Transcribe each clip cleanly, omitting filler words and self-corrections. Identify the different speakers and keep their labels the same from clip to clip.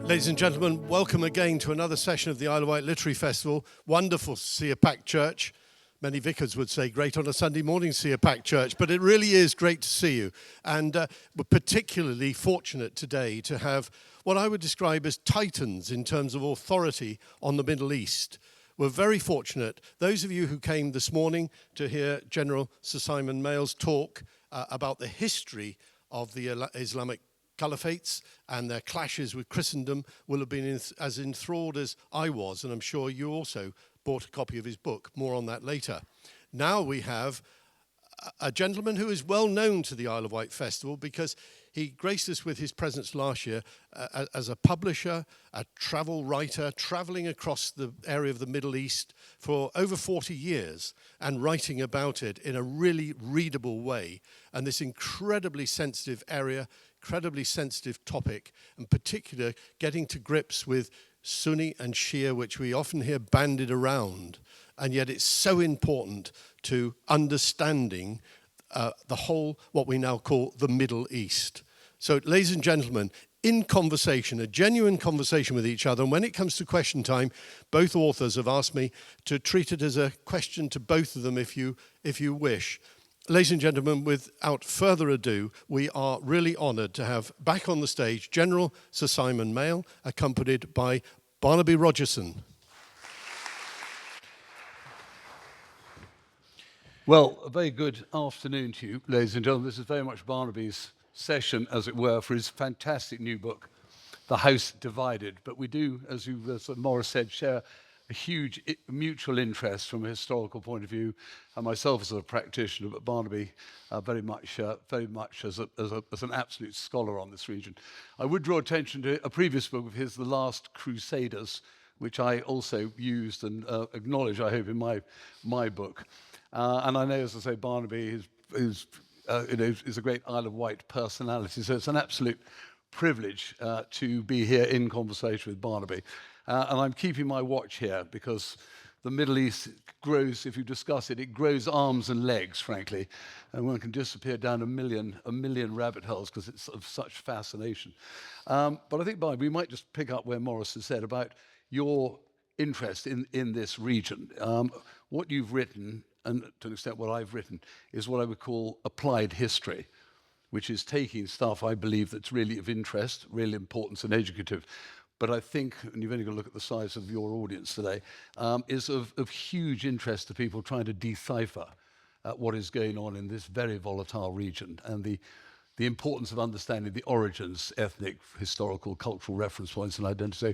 Speaker 1: Ladies and gentlemen, welcome again to another session of the Isle of Wight Literary Festival. Wonderful to see a packed church. Many vicars would say great on a Sunday morning to see a packed church, but it really is great to see you. And we're particularly fortunate today to have what I would describe as titans in terms of authority on the Middle East. We're very fortunate. Those of you who came this morning to hear General Sir Simon Mail's talk about the history of the Islamic Caliphates and their clashes with Christendom will have been as enthralled as I was, and I'm sure you also bought a copy of his book. More on that later. Now we have a gentleman who is well known to the Isle of Wight Festival because he graced us with his presence last year as a publisher, a travel writer, traveling across the area of the Middle East for over 40 years and writing about it in a really readable way. And this incredibly sensitive area, incredibly sensitive topic, in particular getting to grips with Sunni and Shia, which we often hear bandied around, and yet it's so important to understanding the whole, what we now call the Middle East. So, ladies and gentlemen, in conversation, a genuine conversation with each other, and when it comes to question time, both authors have asked me to treat it as a question to both of them if you wish. Ladies and gentlemen, without further ado, we are really honoured to have back on the stage General Sir Simon Mail, accompanied by Barnaby Rogerson.
Speaker 2: Well, a very good afternoon to you, ladies and gentlemen. This is very much Barnaby's session, as it were, for his fantastic new book, The House Divided. But we do, as Morris said, share a huge mutual interest from a historical point of view, and myself as a practitioner, but Barnaby very much as an absolute scholar on this region. I would draw attention to a previous book of his, The Last Crusaders, which I also used and acknowledge, I hope, in my book. And I know, as I say, Barnaby is a great Isle of Wight personality, so it's an absolute privilege to be here in conversation with Barnaby. And I'm keeping my watch here because the Middle East grows, if you discuss it, it grows arms and legs, frankly, and one can disappear down a million rabbit holes because it's of such fascination. But I think, Barnaby, we might just pick up where Morris has said about your interest in this region. What you've written, and to an extent what I've written, is what I would call applied history, which is taking stuff, I believe, that's really of interest, real importance and educative. But I think, and you've only got to look at the size of your audience today, is of huge interest to people trying to decipher what is going on in this very volatile region and the importance of understanding the origins, ethnic, historical, cultural reference points and identity. So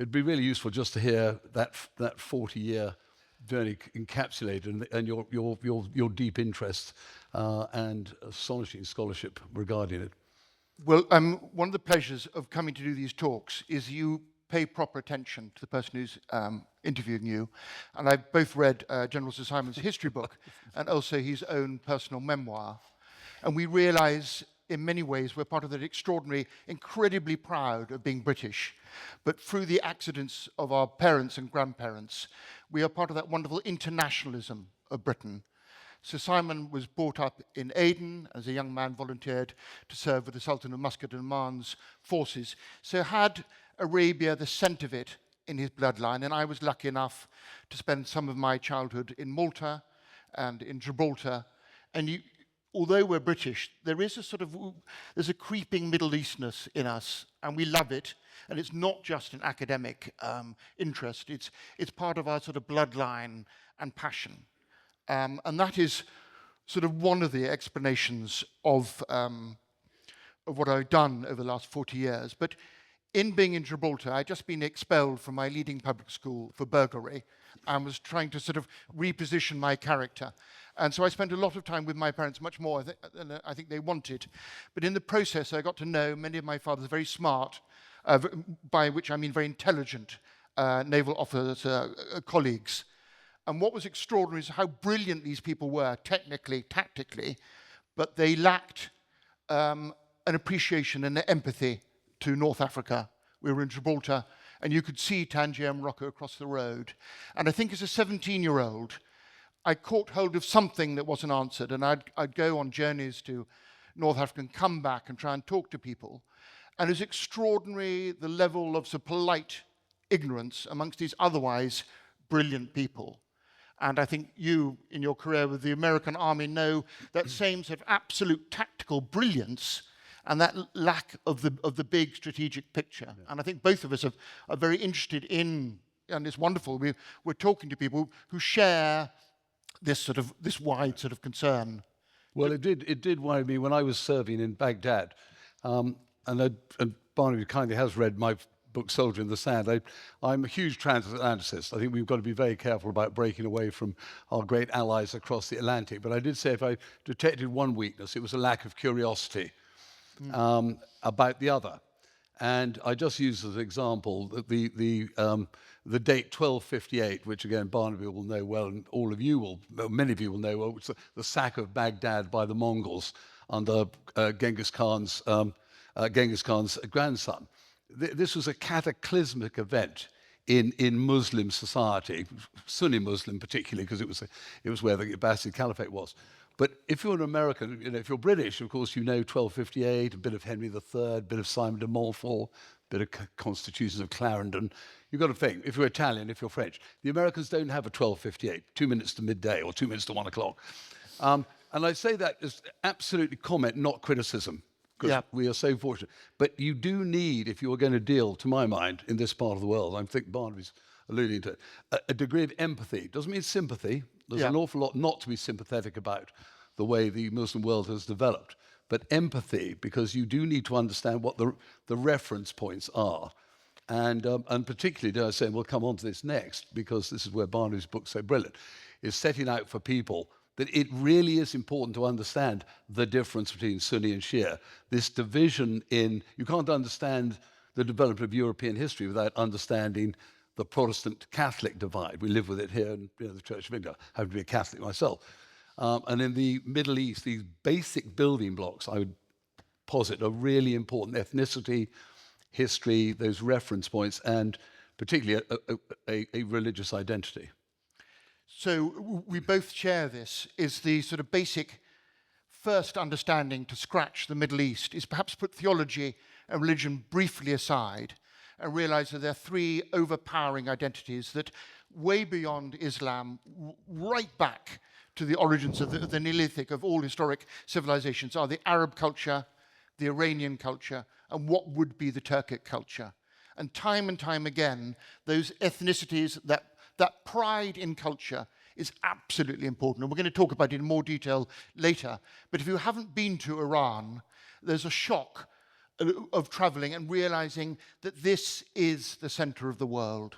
Speaker 2: it'd be really useful just to hear that 40-year journey encapsulated and your deep interest and astonishing scholarship regarding it.
Speaker 3: Well, one of the pleasures of coming to do these talks is you pay proper attention to the person who's interviewing you. And I've both read General Sir Simon's history book and also his own personal memoir. And we realize in many ways we're part of that extraordinary, incredibly proud of being British. But through the accidents of our parents and grandparents, we are part of that wonderful internationalism of Britain. Sir Simon was brought up in Aden, as a young man volunteered to serve with the Sultan of Muscat and Oman's forces. So had Arabia, the scent of it, in his bloodline, and I was lucky enough to spend some of my childhood in Malta and in Gibraltar. And although we're British, there is there's a creeping Middle Eastness in us, and we love it. And it's not just an academic interest, it's part of our sort of bloodline and passion. And that is sort of one of the explanations of what I've done over the last 40 years. But in being in Gibraltar, I'd just been expelled from my leading public school for burglary and was trying to sort of reposition my character. And so I spent a lot of time with my parents, much more than I think they wanted. But in the process, I got to know many of my father's very smart, by which I mean very intelligent, naval officers, colleagues. And what was extraordinary is how brilliant these people were, technically, tactically, but they lacked an appreciation and an empathy to North Africa. We were in Gibraltar, and you could see Tangier, Morocco across the road. And I think as a 17-year-old, I caught hold of something that wasn't answered, and I'd go on journeys to North Africa and come back and try and talk to people. And it's extraordinary the level of sort of polite ignorance amongst these otherwise brilliant people. And I think you, in your career with the American Army, know that same sort of absolute tactical brilliance and that lack of the big strategic picture. Yeah. And I think both of us are very interested in, and it's wonderful, we're talking to people who share this wide sort of concern.
Speaker 2: Well, it did worry me when I was serving in Baghdad, and Barnaby kindly has read my book Soldier in the Sand. I'm a huge transatlanticist. I think we've got to be very careful about breaking away from our great allies across the Atlantic. But I did say if I detected one weakness, it was a lack of curiosity about the other. And I just use as an example that the date 1258, which again Barnaby will know well, and all of you will, many of you will know well, which is the sack of Baghdad by the Mongols under Genghis Khan's grandson. This was a cataclysmic event in Muslim society, Sunni Muslim particularly, because it was where the Abbasid Caliphate was. But if you're an American, if you're British, of course, you know 1258, a bit of Henry III, a bit of Simon de Montfort, a bit of Constitution of Clarendon. You've got to think, if you're Italian, if you're French. The Americans don't have a 1258, 2 minutes to midday or 2 minutes to 1 o'clock. And I say that as absolutely comment, not criticism. Because we are so fortunate. But you do need, if you're going to deal, to my mind, in this part of the world, I think Barnaby's alluding to it, a degree of empathy. Doesn't mean sympathy. There's an awful lot not to be sympathetic about the way the Muslim world has developed. But empathy, because you do need to understand what the reference points are. And particularly, dare I say, and we'll come on to this next, because this is where Barnaby's book's so brilliant, is setting out for people that it really is important to understand the difference between Sunni and Shia. This division you can't understand the development of European history without understanding the Protestant-Catholic divide. We live with it here in the Church of England. I happen to be a Catholic myself. And in the Middle East, these basic building blocks, I would posit, are really important. Ethnicity, history, those reference points, and particularly a religious identity.
Speaker 3: So we both share this, is the sort of basic first understanding to scratch the Middle East is perhaps put theology and religion briefly aside and realize that there are three overpowering identities that way beyond Islam, right back to the origins of the Neolithic of all historic civilizations, are the Arab culture, the Iranian culture, and what would be the Turkic culture. And time again, those ethnicities, that pride in culture is absolutely important. And we're going to talk about it in more detail later. But if you haven't been to Iran, there's a shock of traveling and realizing that this is the center of the world.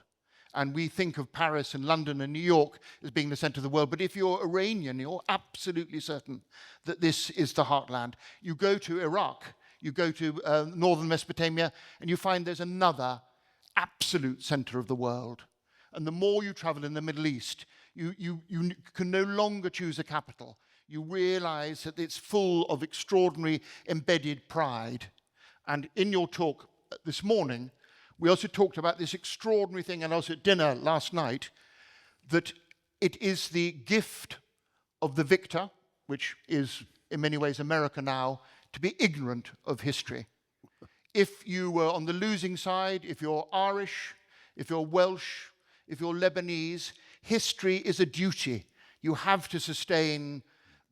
Speaker 3: And we think of Paris and London and New York as being the center of the world. But if you're Iranian, you're absolutely certain that this is the heartland. You go to Iraq, you go to northern Mesopotamia, and you find there's another absolute center of the world. And the more you travel in the Middle East, you can no longer choose a capital. You realize that it's full of extraordinary embedded pride. And in your talk this morning, we also talked about this extraordinary thing, and also at dinner last night, that it is the gift of the victor, which is in many ways America now, to be ignorant of history. If you were on the losing side, if you're Irish, if you're Welsh, if you're Lebanese, history is a duty. You have to sustain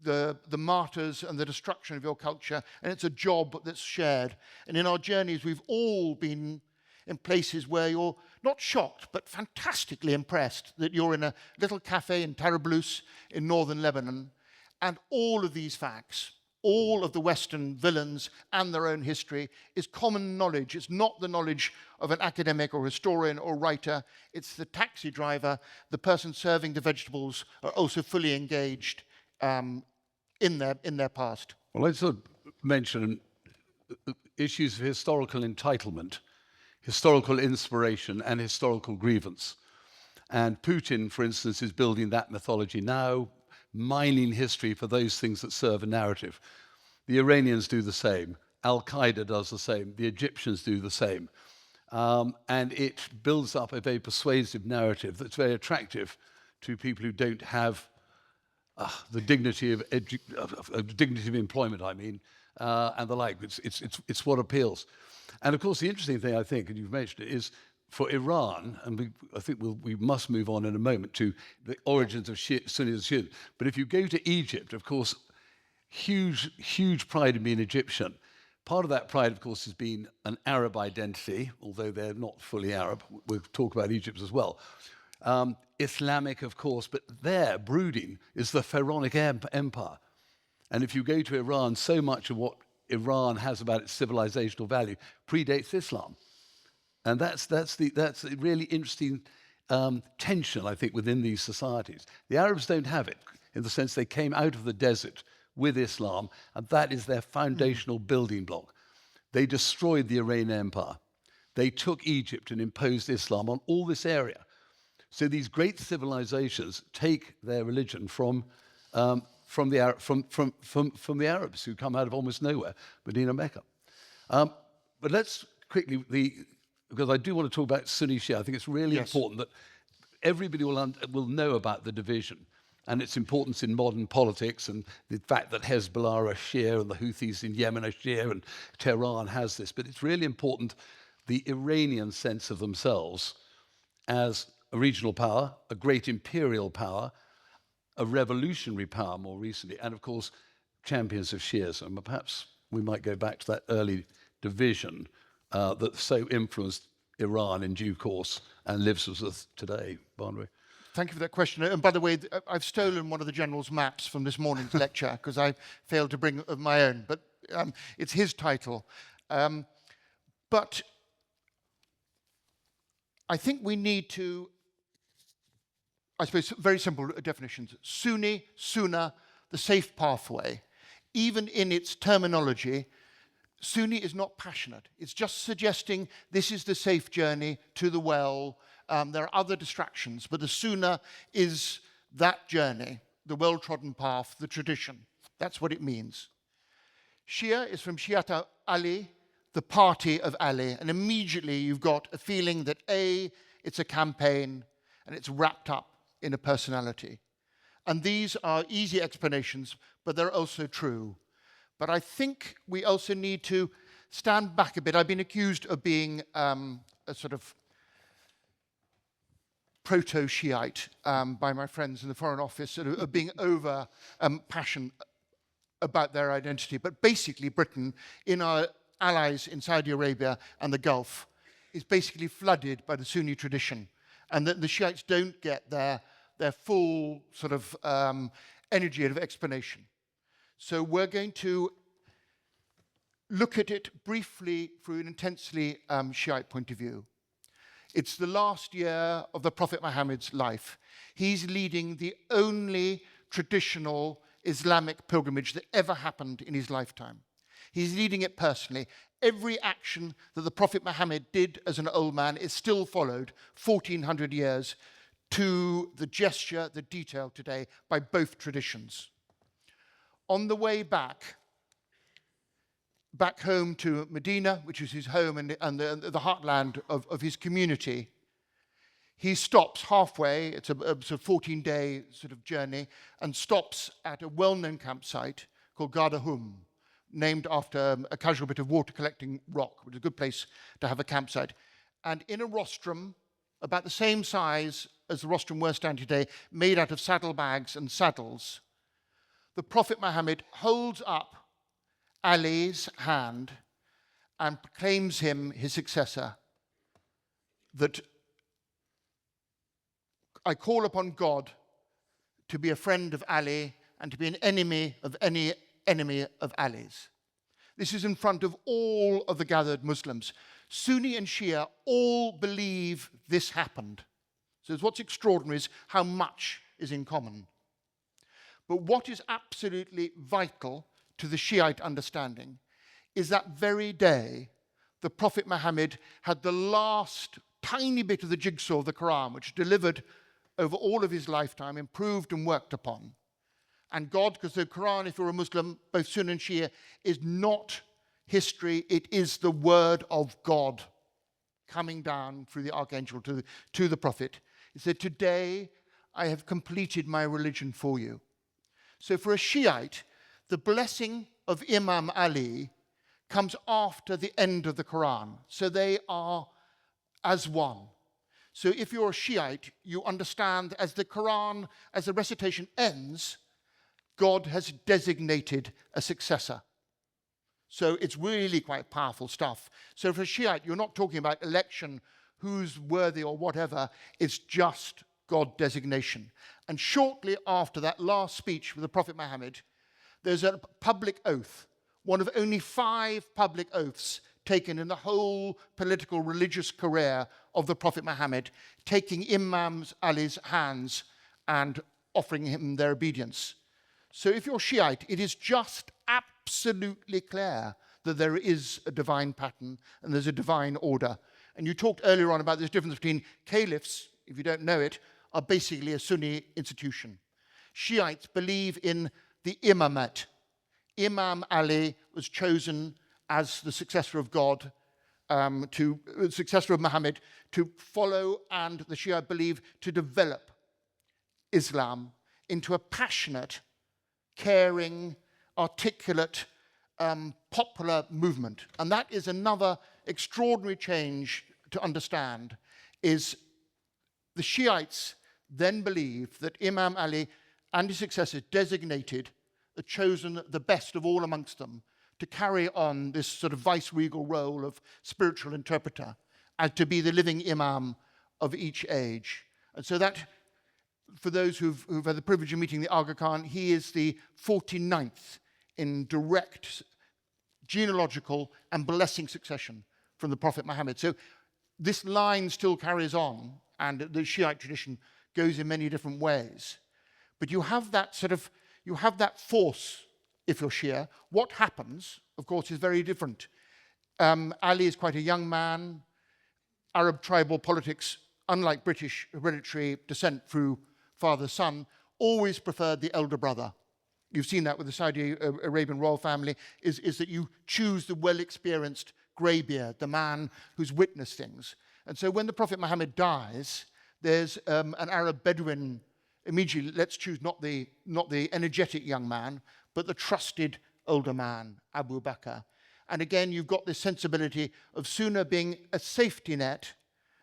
Speaker 3: the martyrs and the destruction of your culture, and it's a job that's shared. And in our journeys, we've all been in places where you're not shocked, but fantastically impressed that you're in a little cafe in Tarabluss in northern Lebanon, and all of these facts, all of the Western villains and their own history is common knowledge. It's not the knowledge of an academic or historian or writer. It's the taxi driver, the person serving the vegetables are also fully engaged in their past.
Speaker 2: Well, let's sort of mention issues of historical entitlement, historical inspiration, and historical grievance. And Putin, for instance, is building that mythology now, mining history for those things that serve a narrative. The Iranians do the same. Al-Qaeda does the same. The Egyptians do the same. And it builds up a very persuasive narrative that's very attractive to people who don't have the dignity of employment, and the like. It's what appeals. And of course, the interesting thing, I think, and you've mentioned it, is for Iran, and I think we must move on in a moment to the origins of Sunni and Shia. But if you go to Egypt, of course, huge pride in being Egyptian. Part of that pride, of course, has been an Arab identity, although they're not fully Arab. We'll talk about Egypt as well. Islamic, of course, but there, brooding, is the Pharaonic Empire. And if you go to Iran, so much of what Iran has about its civilizational value predates Islam. And that's a really interesting tension, I think, within these societies. The Arabs don't have it, in the sense they came out of the desert with Islam, and that is their foundational building block. They destroyed the Iranian Empire. They took Egypt and imposed Islam on all this area. So these great civilizations take their religion from the Arabs, who come out of almost nowhere, Medina, Mecca. But let's quickly, because I do want to talk about Sunni Shia. I think it's really important that everybody will know about the division and its importance in modern politics, and the fact that Hezbollah are Shia and the Houthis in Yemen are Shia, and Tehran has this. But it's really important, the Iranian sense of themselves as a regional power, a great imperial power, a revolutionary power more recently, and of course, champions of Shias. And perhaps we might go back to that early division that so influenced Iran in due course and lives with us today. Barnaby.
Speaker 3: Thank you for that question. And by the way, I've stolen one of the General's maps from this morning's lecture because I failed to bring of my own, but it's his title. But I think we need to, I suppose, very simple definitions. Sunni, Sunnah, the safe pathway. Even in its terminology, Sunni is not passionate. It's just suggesting this is the safe journey to the well. There are other distractions, but the Sunnah is that journey, the well-trodden path, the tradition. That's what it means. Shia is from Shiata Ali, the party of Ali, and immediately you've got a feeling that it's a campaign and it's wrapped up in a personality. And these are easy explanations, but they're also true. But I think we also need to stand back a bit. I've been accused of being a sort of proto-Shiite by my friends in the Foreign Office, sort of being over passionate about their identity. But basically, Britain, in our allies in Saudi Arabia and the Gulf, is basically flooded by the Sunni tradition, and that the Shiites don't get their full sort of energy of explanation. So we're going to look at it briefly through an intensely Shiite point of view. It's the last year of the Prophet Muhammad's life. He's leading the only traditional Islamic pilgrimage that ever happened in his lifetime. He's leading it personally. Every action that the Prophet Muhammad did as an old man is still followed 1,400 years to the gesture, the detail today by both traditions. On the way back home to Medina, which is his home and the heartland of his community, he stops halfway. It's a sort of 14-day sort of journey, and stops at a well-known campsite called Gardahum, named after a casual bit of water collecting rock, which is a good place to have a campsite. And in a rostrum, about the same size as the rostrum we're standing today, made out of saddlebags and saddles, the Prophet Muhammad holds up Ali's hand and proclaims him his successor, that I call upon God to be a friend of Ali and to be an enemy of any enemy of Ali's. This is in front of all of the gathered Muslims. Sunni and Shia all believe this happened. So what's extraordinary is how much is in common. But what is absolutely vital to the Shiite understanding is that very day the Prophet Muhammad had the last tiny bit of the jigsaw of the Quran, which delivered over all of his lifetime, improved and worked upon. And God, because the Quran, if you're a Muslim, both Sunni and Shia, is not history, it is the word of God coming down through the archangel to the prophet. He said, today I have completed my religion for you. So for a Shiite, the blessing of Imam Ali comes after the end of the Quran. So they are as one. So if you're a Shiite, you understand as the Quran, as the recitation ends, God has designated a successor. So it's really quite powerful stuff. So for a Shiite, you're not talking about election, who's worthy or whatever. It's just God designation. And shortly after that last speech with the Prophet Muhammad, there's a public oath, one of only 5 public oaths taken in the whole political religious career of the Prophet Muhammad, taking Imam Ali's hands and offering him their obedience. So if you're Shiite, it is just absolutely clear that there is a divine pattern and there's a divine order. And you talked earlier on about this difference between caliphs, if you don't know it, are basically a Sunni institution. Shiites believe in the imamate. Imam Ali was chosen as the successor of God, successor of Muhammad, to follow, and the Shia believe to develop Islam into a passionate, caring, articulate, popular movement. And that is another extraordinary change to understand, is the Shiites then believe that Imam Ali and his successors designated, chosen the best of all amongst them to carry on this sort of vice-regal role of spiritual interpreter, and to be the living imam of each age. And so that, for those who've had the privilege of meeting the Aga Khan, he is the 49th in direct genealogical and blessing succession from the Prophet Muhammad. So this line still carries on, and the Shiite tradition goes in many different ways. But you have that force, if you're Shia. What happens, of course, is very different. Ali is quite a young man. Arab tribal politics, unlike British hereditary descent through father-son, always preferred the elder brother. You've seen that with the Saudi Arabian royal family, is that you choose the well-experienced greybeard, the man who's witnessed things. And so when the Prophet Muhammad dies, there's an Arab Bedouin immediately, let's choose not the energetic young man, but the trusted older man, Abu Bakr. And again, you've got this sensibility of Sunnah being a safety net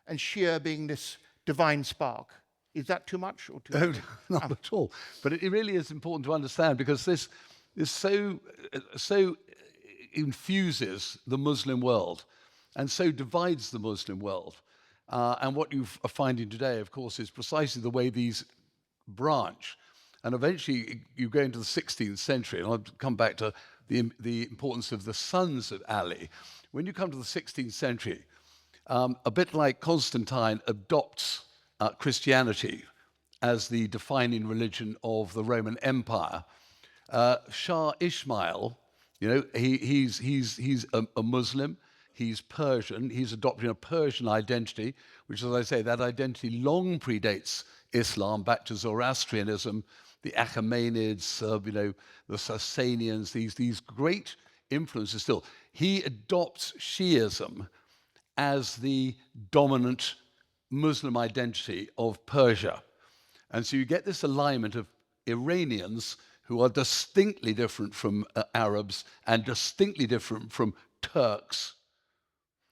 Speaker 3: and Shia being this divine spark. Is that too much or too much?
Speaker 2: Not at all. But it really is important to understand, because this so infuses the Muslim world and so divides the Muslim world. And what you are finding today, of course, is precisely the way these branch. And eventually you go into the 16th century, and I'll come back to the importance of the sons of Ali. When you come to the 16th century, a bit like Constantine adopts Christianity as the defining religion of the Roman Empire, Shah Ismail, he's a Muslim. He's Persian. He's adopting a Persian identity, which, as I say, that identity long predates Islam, back to Zoroastrianism, the Achaemenids, the Sasanians, these great influences still. He adopts Shiism as the dominant Muslim identity of Persia. And so you get this alignment of Iranians who are distinctly different from Arabs and distinctly different from Turks.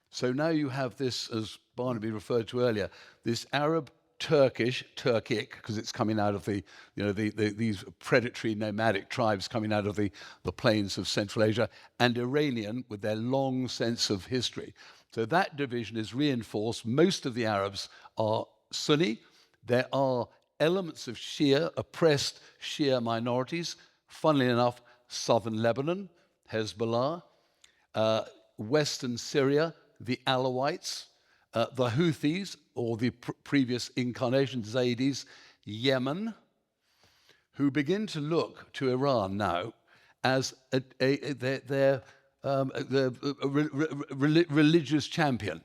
Speaker 2: So now you have this, as Barnaby referred to earlier, this Arab-Turkic, because it's coming out of these predatory nomadic tribes coming out of the plains of Central Asia, and Iranian with their long sense of history. So that division is reinforced. Most of the Arabs are Sunni. There are elements of Shia, oppressed Shia minorities, funnily enough, southern Lebanon, Hezbollah, western Syria, the Alawites, the Houthis, or the previous incarnation, Zaydis, Yemen, who begin to look to Iran now as their religious champion.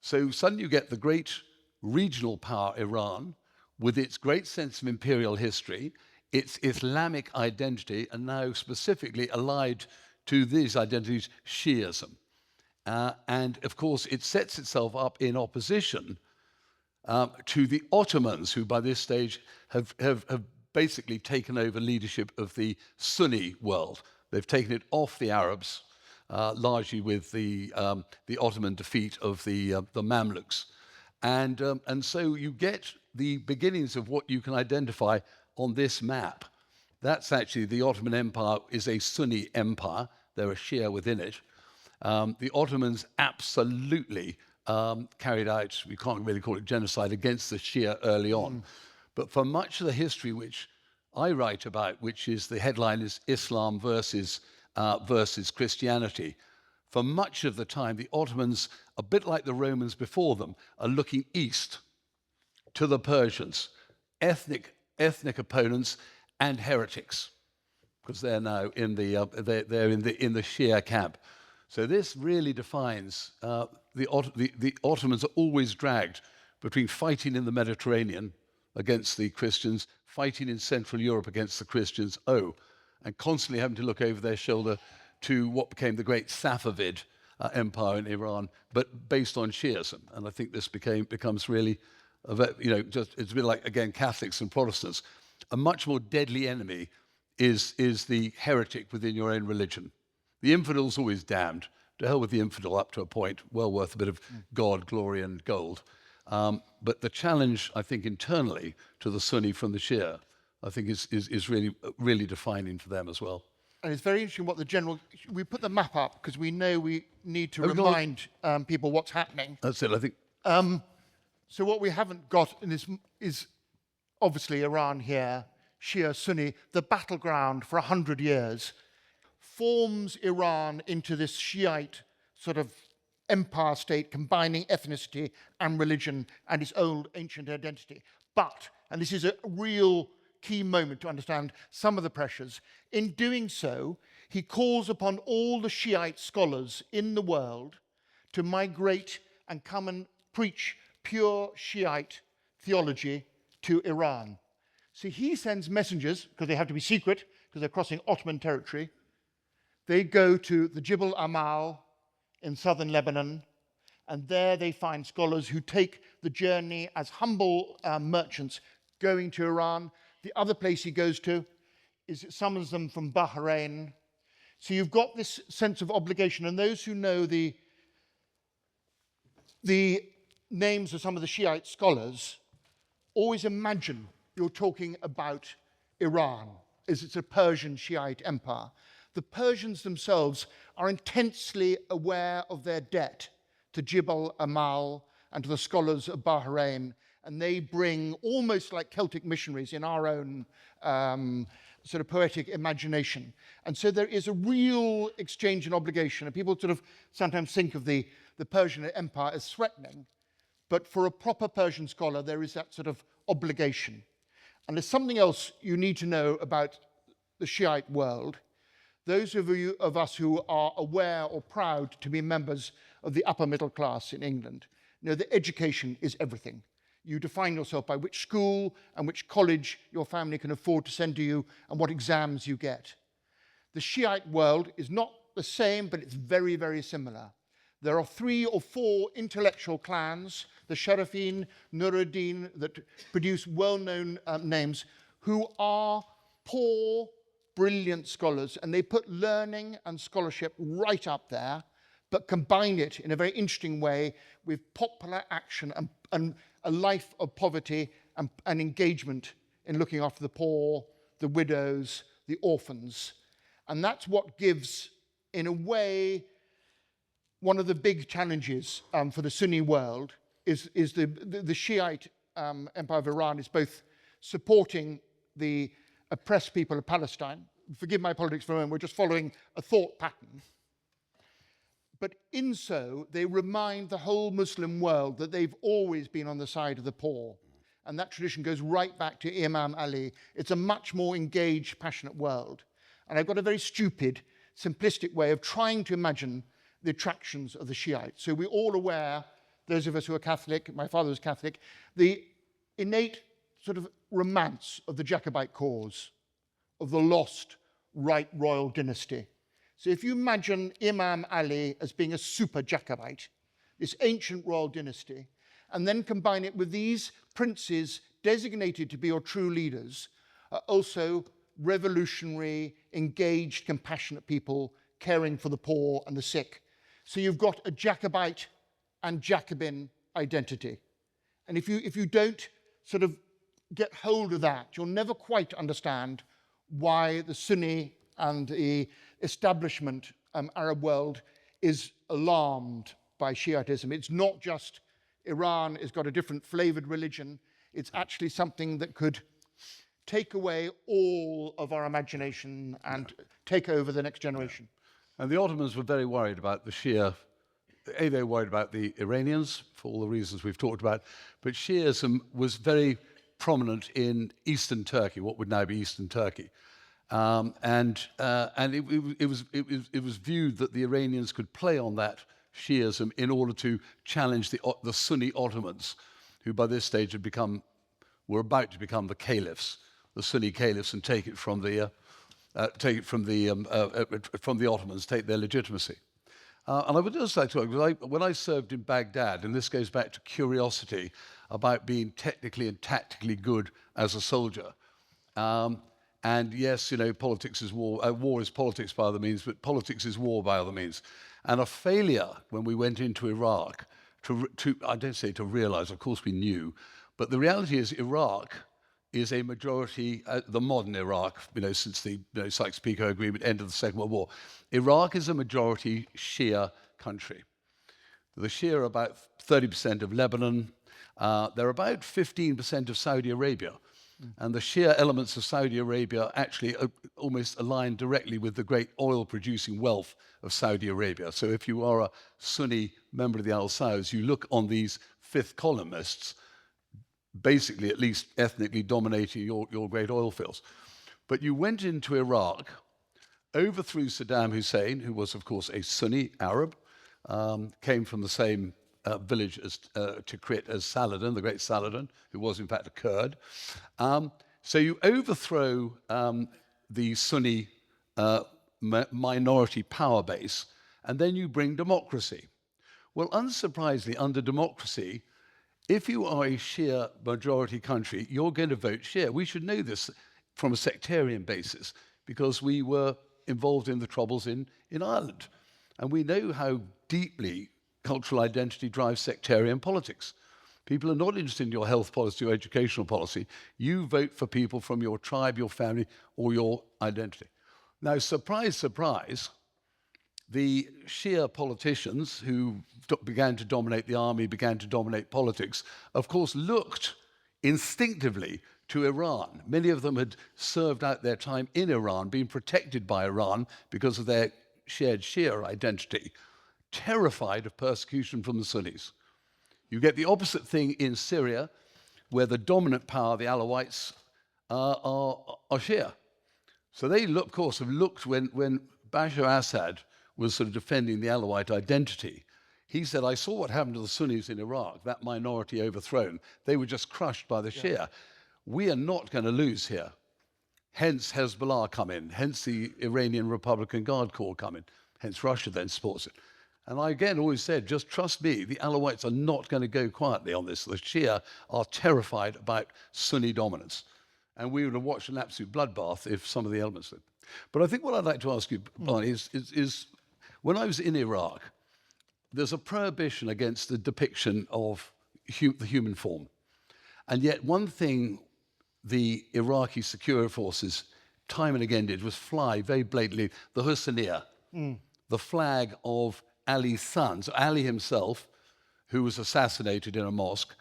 Speaker 2: So suddenly you get the great regional power, Iran, with its great sense of imperial history, its Islamic identity, and now specifically allied to these identities, Shiism. And of course, it sets itself up in opposition to the Ottomans, who by this stage have basically taken over leadership of the Sunni world. They've taken it off the Arabs, largely with the Ottoman defeat of the Mamluks. And so you get the beginnings of what you can identify on this map. That's actually the Ottoman Empire is a Sunni empire. There are Shia within it. The Ottomans absolutely carried out, we can't really call it genocide, against the Shia early on. But for much of the history which I write about, which is the headline is Islam versus Christianity, for much of the time, the Ottomans, a bit like the Romans before them, are looking east to the Persians, ethnic opponents and heretics, because they're now in the they're in the Shia camp. So this really defines the Ottomans are always dragged between fighting in the Mediterranean against the Christians, fighting in Central Europe against the Christians, and constantly having to look over their shoulder to what became the great Safavid empire in Iran, but based on Shiism. And I think this becomes really, it's a bit like, again, Catholics and Protestants. A much more deadly enemy is the heretic within your own religion. The infidel's always damned. To hell with the infidel up to a point, well worth a bit of God, glory, and gold. But the challenge, I think, internally to the Sunni from the Shia, I think is really defining for them as well.
Speaker 3: And it's very interesting what the general... We put the map up because we know we need to remind people what's happening.
Speaker 2: That's it, I think.
Speaker 3: So what we haven't got in this is obviously Iran here, Shia-Sunni, the battleground for 100 years, forms Iran into this Shiite sort of empire state combining ethnicity and religion and its old ancient identity. But, and this is a real key moment to understand some of the pressures, in doing so, he calls upon all the Shiite scholars in the world to migrate and come and preach pure Shiite theology to Iran. So he sends messengers, because they have to be secret, because they're crossing Ottoman territory. They go to the Jibal Amal in southern Lebanon, and there they find scholars who take the journey as humble merchants going to Iran. The other place he goes to is it summons them from Bahrain. So you've got this sense of obligation, and those who know the names of some of the Shiite scholars always imagine you're talking about Iran, as it's a Persian Shiite empire. The Persians themselves are intensely aware of their debt to Jibal Amal and to the scholars of Bahrain, and they bring, almost like Celtic missionaries in our own sort of poetic imagination. And so there is a real exchange and obligation, and people sort of sometimes think of the Persian Empire as threatening, but for a proper Persian scholar, there is that sort of obligation. And there's something else you need to know about the Shiite world. Those of us who are aware or proud to be members of the upper middle class in England know that education is everything. You define yourself by which school and which college your family can afford to send to you and what exams you get. The Shiite world is not the same, but it's very, very similar. There are 3 or 4 intellectual clans, the Sharafin, Nuruddin, that produce well-known names, who are poor, brilliant scholars, and they put learning and scholarship right up there, but combine it in a very interesting way with popular action and a life of poverty and engagement in looking after the poor, the widows, the orphans. And that's what gives, in a way, one of the big challenges for the Sunni world is the Shiite Empire of Iran is both supporting the oppressed people of Palestine. Forgive my politics for a moment, we're just following a thought pattern. But in so, they remind the whole Muslim world that they've always been on the side of the poor. And that tradition goes right back to Imam Ali. It's a much more engaged, passionate world. And I've got a very stupid, simplistic way of trying to imagine the attractions of the Shiites. So we're all aware, those of us who are Catholic, my father was Catholic, the innate sort of romance of the Jacobite cause, of the lost right royal dynasty. So if you imagine Imam Ali as being a super Jacobite, this ancient royal dynasty, and then combine it with these princes designated to be your true leaders, also revolutionary, engaged, compassionate people caring for the poor and the sick. So you've got a Jacobite and Jacobin identity. And if you don't sort of get hold of that, you'll never quite understand why the Sunni and the establishment Arab world is alarmed by Shiitism. It's not just Iran has got a different flavored religion. It's actually something that could take away all of our imagination and take over the next generation.
Speaker 2: And the Ottomans were very worried about the Shia. They were worried about the Iranians for all the reasons we've talked about, but Shiism was very prominent in eastern Turkey, what would now be eastern Turkey. And it was viewed that the Iranians could play on that Shiism in order to challenge the Sunni Ottomans, who by this stage were about to become the caliphs, the Sunni caliphs, and take it from the Ottomans, take their legitimacy. And I would just like to, when I served in Baghdad, and this goes back to curiosity about being technically and tactically good as a soldier. And yes, politics is war. War is politics by other means, but politics is war by other means. And a failure when we went into Iraq I don't say to realize, of course we knew, but the reality is Iraq is a majority, the modern Iraq, since the Sykes-Picot Agreement, end of the Second World War. Iraq is a majority Shia country. The Shia are about 30% of Lebanon. They're about 15% of Saudi Arabia. And the Shia elements of Saudi Arabia actually almost align directly with the great oil-producing wealth of Saudi Arabia. So if you are a Sunni member of the Al Sauds, you look on these fifth columnists, basically at least ethnically dominating your great oil fields. But you went into Iraq, overthrew Saddam Hussein, who was, of course, a Sunni Arab, came from the same village as Tikrit as Saladin, the great Saladin, who was in fact a Kurd. So you overthrow the Sunni minority power base, and then you bring democracy. Well, unsurprisingly, under democracy, if you are a Shia majority country, you're going to vote Shia. We should know this from a sectarian basis because we were involved in the Troubles in Ireland. And we know how deeply cultural identity drives sectarian politics. People are not interested in your health policy or educational policy. You vote for people from your tribe, your family, or your identity. Now, surprise, surprise, the Shia politicians who began to dominate the army, began to dominate politics, of course, looked instinctively to Iran. Many of them had served out their time in Iran, been protected by Iran because of their shared Shia identity, terrified of persecution from the Sunnis. You get the opposite thing in Syria, where the dominant power, the Alawites, are Shia. So they, of course, have looked when Bashar Assad was sort of defending the Alawite identity. He said, I saw what happened to the Sunnis in Iraq, that minority overthrown. They were just crushed by the Shia. We are not going to lose here. Hence Hezbollah come in, hence the Iranian Republican Guard Corps come in, hence Russia then supports it. And I again always said, just trust me, the Alawites are not going to go quietly on this. The Shia are terrified about Sunni dominance. And we would have watched an absolute bloodbath if some of the elements did. But I think what I'd like to ask you, Barney, is when I was in Iraq, there's a prohibition against the depiction of the human form. And yet one thing the Iraqi security forces time and again did was fly very blatantly the Husseiniya, the flag of Ali's sons, so Ali himself, who was assassinated in a mosque,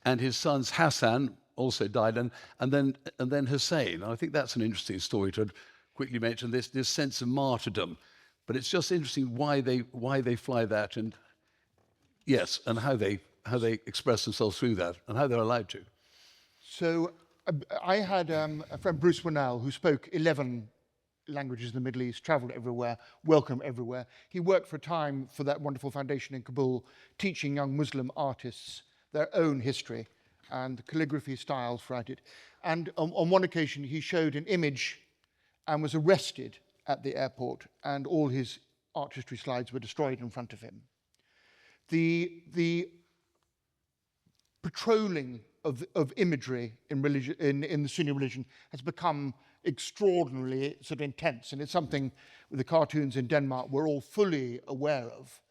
Speaker 2: and his sons Hassan also died, and then Hussein. And I think that's an interesting story to quickly mention, this sense of martyrdom. But it's just interesting why they fly that, and yes, and how they express themselves through that, and how they're allowed to.
Speaker 3: So I had a friend, Bruce Winnell, who spoke 11 languages in the Middle East, traveled everywhere, welcome everywhere. He worked for a time for that wonderful foundation in Kabul, teaching young Muslim artists their own history and the calligraphy styles throughout it. And on one occasion, he showed an image and was arrested at the airport, and all his art history slides were destroyed in front of him. The patrolling of imagery in religion, in the Sunni religion, has become extraordinarily sort of intense, and it's something with the cartoons in Denmark we're all fully aware of.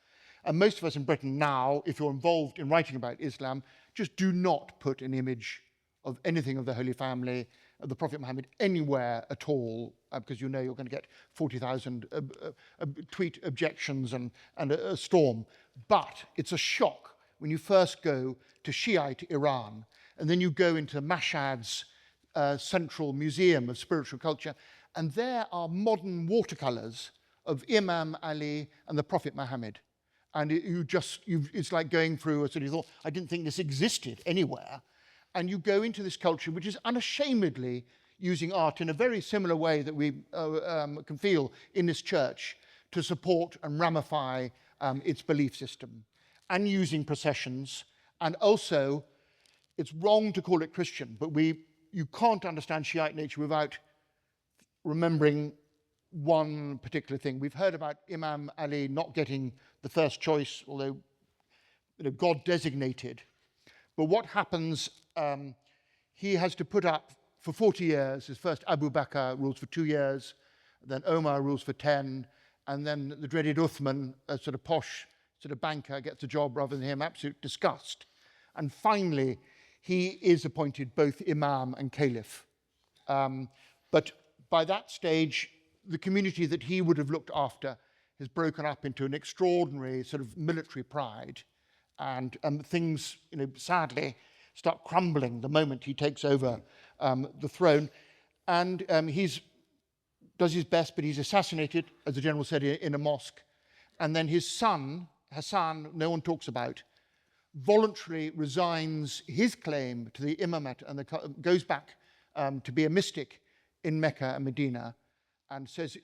Speaker 3: And most of us in Britain now, if you're involved in writing about Islam, just do not put an image of anything of the Holy Family, of the Prophet Muhammad, anywhere at all, because you know you're going to get 40,000 tweet objections and a storm. But it's a shock when you first go to Shiite Iran, and then you go into Mashhad's Central Museum of Spiritual Culture, and there are modern watercolors of Imam Ali and the Prophet Muhammad. And it's like going through a sort of thought, I didn't think this existed anywhere. And you go into this culture, which is unashamedly using art in a very similar way that we can feel in this church to support and ramify its belief system, and using processions. And also, it's wrong to call it Christian, but you can't understand Shiite nature without remembering one particular thing. We've heard about Imam Ali not getting the first choice, although God designated. But what happens, he has to put up for 40 years. His first Abu Bakr rules for 2 years, then Omar rules for 10, and then the dreaded Uthman, a sort of posh sort of banker, gets a job rather than him, absolute disgust. And finally, he is appointed both Imam and Caliph. But by that stage, the community that he would have looked after has broken up into an extraordinary sort of military pride. And things, sadly, start crumbling the moment he takes over the throne. And he does his best, but he's assassinated, as the general said, in a mosque. And then his son, Hassan, no one talks about, voluntarily resigns his claim to the imamate and goes back to be a mystic in Mecca and Medina, and says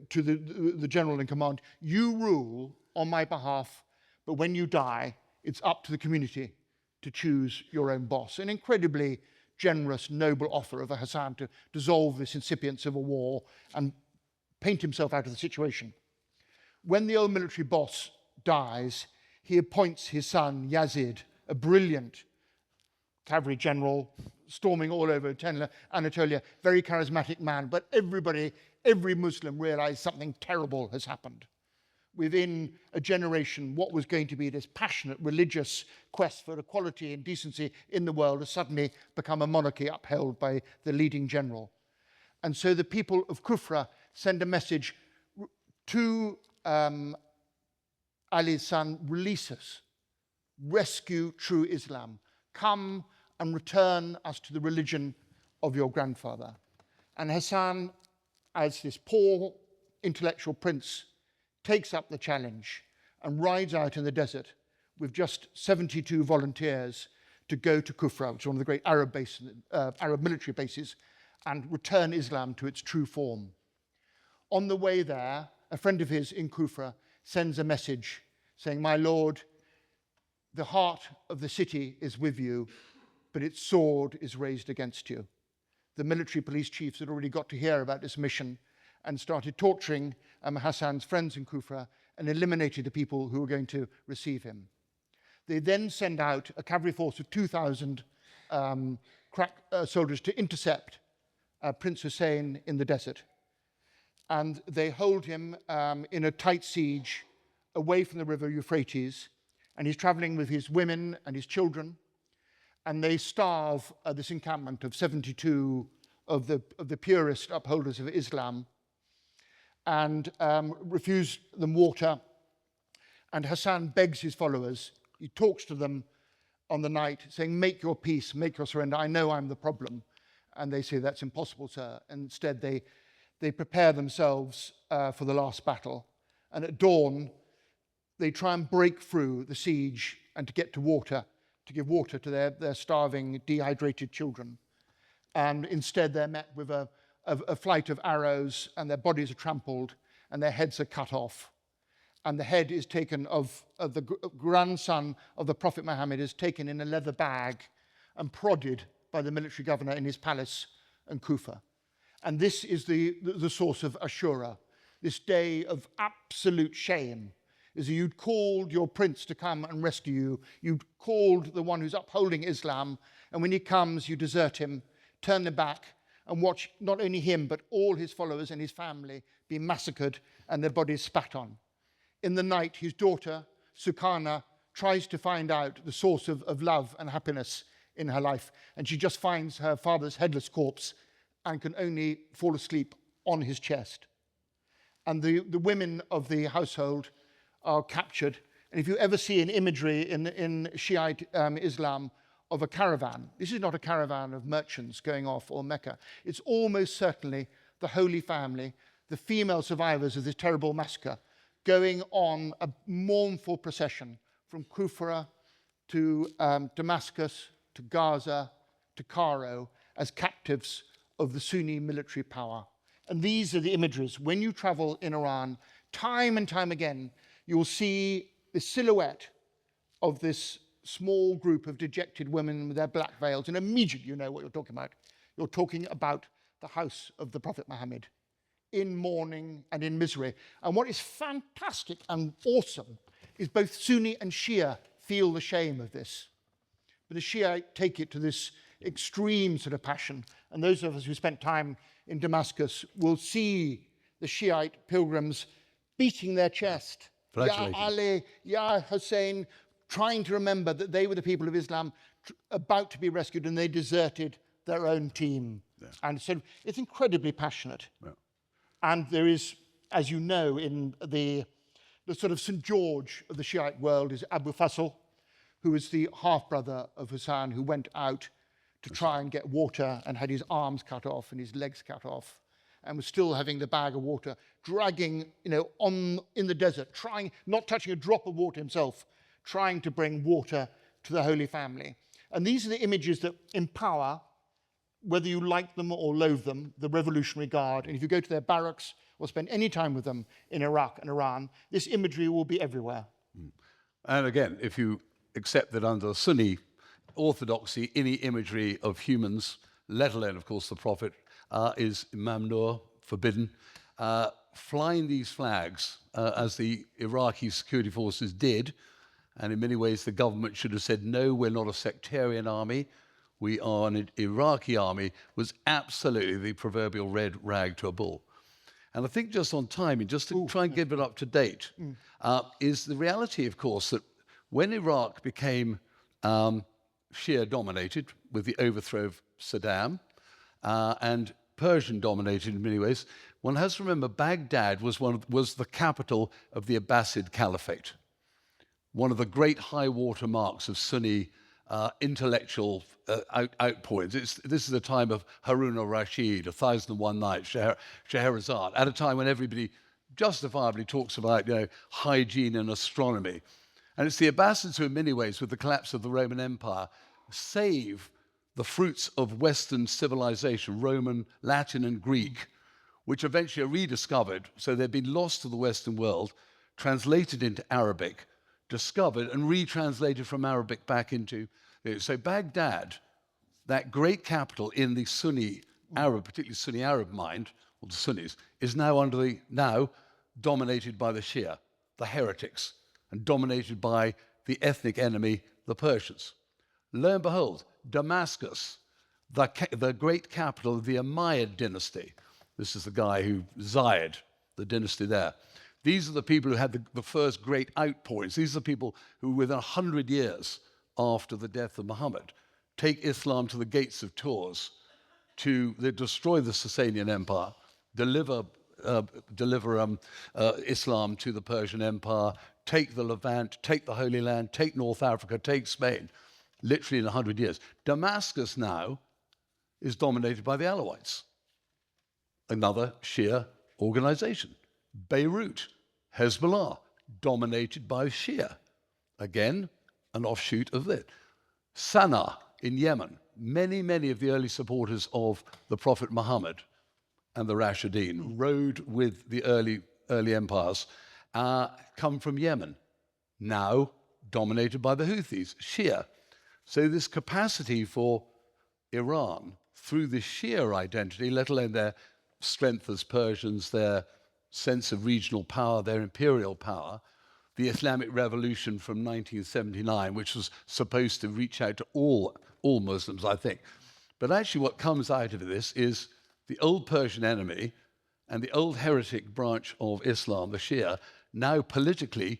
Speaker 3: to the general in command, you rule on my behalf, but when you die, it's up to the community to choose your own boss. An incredibly generous, noble offer of a Hassan to dissolve this incipient civil war and paint himself out of the situation. When the old military boss dies, he appoints his son Yazid, a brilliant cavalry general, storming all over Anatolia, very charismatic man, but every Muslim realized something terrible has happened. Within a generation, what was going to be this passionate religious quest for equality and decency in the world has suddenly become a monarchy upheld by the leading general. And so the people of Kufra send a message to Ali's son, release us, rescue true Islam, come and return us to the religion of your grandfather. And Hassan, as this poor intellectual prince, takes up the challenge and rides out in the desert with just 72 volunteers to go to Kufra, which is one of the great Arab military bases, and return Islam to its true form. On the way there, a friend of his in Kufra sends a message saying, my lord, the heart of the city is with you, but its sword is raised against you. The military police chiefs had already got to hear about this mission and started torturing Hassan's friends in Kufra and eliminated the people who were going to receive him. They then send out a cavalry force of 2,000 soldiers to intercept Prince Hussein in the desert. And they hold him in a tight siege away from the river Euphrates, and he's traveling with his women and his children, and they starve this encampment of 72 of the purest upholders of Islam, and refuse them water. And Hassan begs his followers, he talks to them on the night, saying, make your peace, make your surrender, I know I'm the problem. And they say, that's impossible, sir. And instead they prepare themselves for the last battle. And at dawn, they try and break through the siege and to get to water, to give water to their starving, dehydrated children. And instead they're met with a flight of arrows, and their bodies are trampled and their heads are cut off. And the head is taken of the grandson of the Prophet Muhammad, is taken in a leather bag and prodded by the military governor in his palace in Kufa. And this is the source of Ashura, this day of absolute shame is that you'd called your prince to come and rescue you. You'd called the one who's upholding Islam, and when he comes, you desert him, turn them back, and watch not only him, but all his followers and his family be massacred and their bodies spat on. In the night, his daughter, Sukarna, tries to find out the source of love and happiness in her life, and she just finds her father's headless corpse and can only fall asleep on his chest. And the women of the household are captured. And if you ever see an imagery in Shiite Islam of a caravan, this is not a caravan of merchants going off or Mecca. It's almost certainly the Holy Family, the female survivors of this terrible massacre, going on a mournful procession from Kufra to Damascus, to Gaza, to Cairo, as captives of the Sunni military power. And these are the imageries. When you travel in Iran, time and time again, you'll see the silhouette of this small group of dejected women with their black veils, and immediately you know what you're talking about. You're talking about the house of the Prophet Muhammad, in mourning and in misery. And what is fantastic and awesome is both Sunni and Shia feel the shame of this. But the Shia take it to this extreme sort of passion. And those of us who spent time in Damascus will see the Shiite pilgrims beating their chest. Ya Ali, Ya Hussein, trying to remember that they were the people of Islam about to be rescued, and they deserted their own team. Yeah. And so it's incredibly passionate. Yeah. And there is, as you know, in the sort of St. George of the Shiite world is Abu Fasl, who is the half-brother of Hassan, who went out to try and get water and had his arms cut off and his legs cut off, and was still having the bag of water, dragging, in the desert, trying, not touching a drop of water himself, trying to bring water to the Holy Family. And these are the images that empower, whether you like them or loathe them, the Revolutionary Guard. And if you go to their barracks or spend any time with them in Iraq and Iran, this imagery will be everywhere.
Speaker 2: And again, if you accept that under Sunni orthodoxy, any imagery of humans, let alone, of course, the Prophet, is mamnur, forbidden. Flying these flags, as the Iraqi security forces did, and in many ways the government should have said, no, we're not a sectarian army, we are an Iraqi army, was absolutely the proverbial red rag to a bull. And I think just on timing, just to try and get it up to date, is the reality, of course, that when Iraq became Shia-dominated with the overthrow of Saddam, and Persian-dominated in many ways, one has to remember Baghdad was the capital of the Abbasid Caliphate, one of the great high water marks of Sunni intellectual outpourings. This is the time of Harun al-Rashid, 1001 Nights, Scheherazade, at a time when everybody justifiably talks about hygiene and astronomy. And it's the Abbasids who, in many ways, with the collapse of the Roman Empire, save the fruits of Western civilization, Roman, Latin, and Greek, which eventually are rediscovered. So they've been lost to the Western world, translated into Arabic, discovered and retranslated from Arabic back into... So Baghdad, that great capital in the Sunni Arab, particularly Sunni Arab mind, or the Sunnis, is now dominated by the Shia, the heretics, and dominated by the ethnic enemy, the Persians. Lo and behold, Damascus, the great capital of the Umayyad dynasty. This is the guy who, Zayed, the dynasty there. These are the people who had the first great outpourings. These are the people who, within 100 years after the death of Muhammad, take Islam to the gates of Tours, they destroy the Sasanian Empire, deliver Islam to the Persian Empire, take the Levant, take the Holy Land, take North Africa, take Spain, literally in 100 years. Damascus now is dominated by the Alawites, another Shia organization. Beirut, Hezbollah, dominated by Shia. Again, an offshoot of it. Sana'a in Yemen, many of the early supporters of the Prophet Muhammad and the Rashideen rode with the early empires, come from Yemen, now dominated by the Houthis, Shia. So this capacity for Iran, through the Shia identity, let alone their strength as Persians, their sense of regional power, their imperial power, the Islamic Revolution from 1979, which was supposed to reach out to all Muslims, I think. But actually what comes out of this is the old Persian enemy and the old heretic branch of Islam, the Shia, now politically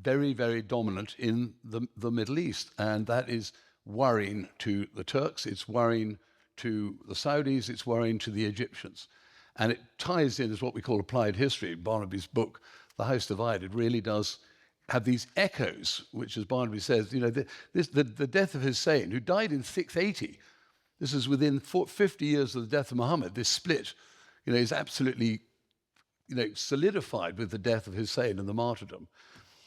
Speaker 2: very, very dominant in the Middle East. And that is worrying to the Turks, it's worrying to the Saudis, it's worrying to the Egyptians. And it ties in as what we call applied history. Barnaby's book, The House Divided, really does have these echoes, which, as Barnaby says, you know, the death of Hussein, who died in 680, this is within 50 years of the death of Muhammad, this split, you know, is absolutely, you know, solidified with the death of Hussein and the martyrdom,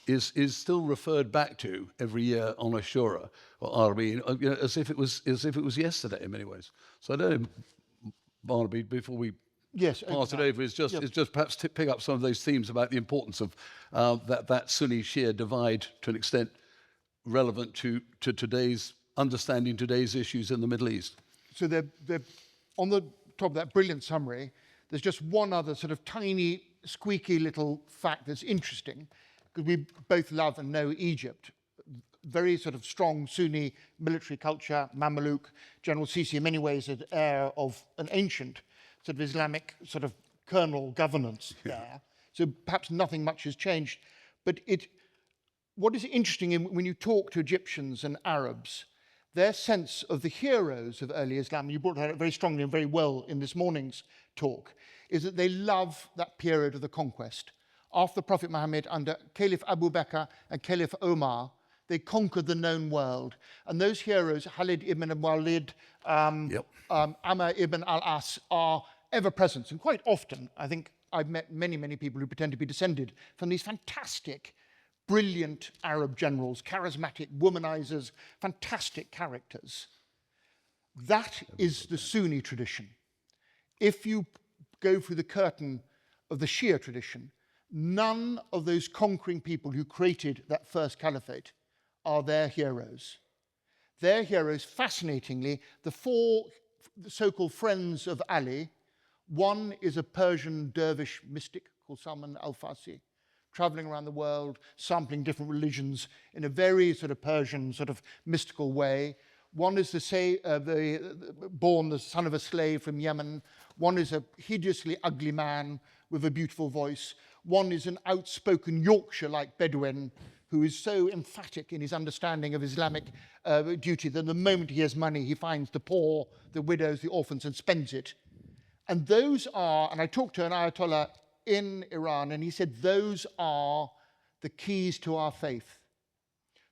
Speaker 2: is still referred back to every year on Ashura or Arbi, you know, as if it was yesterday in many ways. So I don't know, Barnaby, before we pass it over, is just perhaps to pick up some of those themes about the importance of that Sunni-Shia divide to an extent relevant to today's understanding today's issues in the Middle East.
Speaker 3: So they're on the top of that brilliant summary. There's just one other sort of tiny, squeaky little fact that's interesting, because we both love and know Egypt. Very sort of strong Sunni military culture, Mamluk, General Sisi, in many ways an heir of an ancient sort of Islamic sort of kernel governance there. So perhaps nothing much has changed. But what is interesting when you talk to Egyptians and Arabs, their sense of the heroes of early Islam, and you brought that out very strongly and very well in this morning's talk, is that they love that period of the conquest. After the Prophet Muhammad, under Caliph Abu Bakr and Caliph Omar, they conquered the known world. And those heroes, Khalid ibn Walid, Amr ibn al-As, are ever present. And quite often, I think I've met many, many people who pretend to be descended from these fantastic, brilliant Arab generals, charismatic womanizers, fantastic characters. That is the Sunni tradition. If you go through the curtain of the Shia tradition, none of those conquering people who created that first caliphate are their heroes. Their heroes, fascinatingly, the four so-called friends of Ali. One is a Persian dervish mystic called Salman al-Farsi, traveling around the world, sampling different religions in a very sort of Persian, sort of mystical way. One is born the son of a slave from Yemen. One is a hideously ugly man with a beautiful voice. One is an outspoken Yorkshire-like Bedouin who is so emphatic in his understanding of Islamic duty that the moment he has money, he finds the poor, the widows, the orphans, and spends it. And those are, and I talked to an Ayatollah in Iran, and he said, those are the keys to our faith.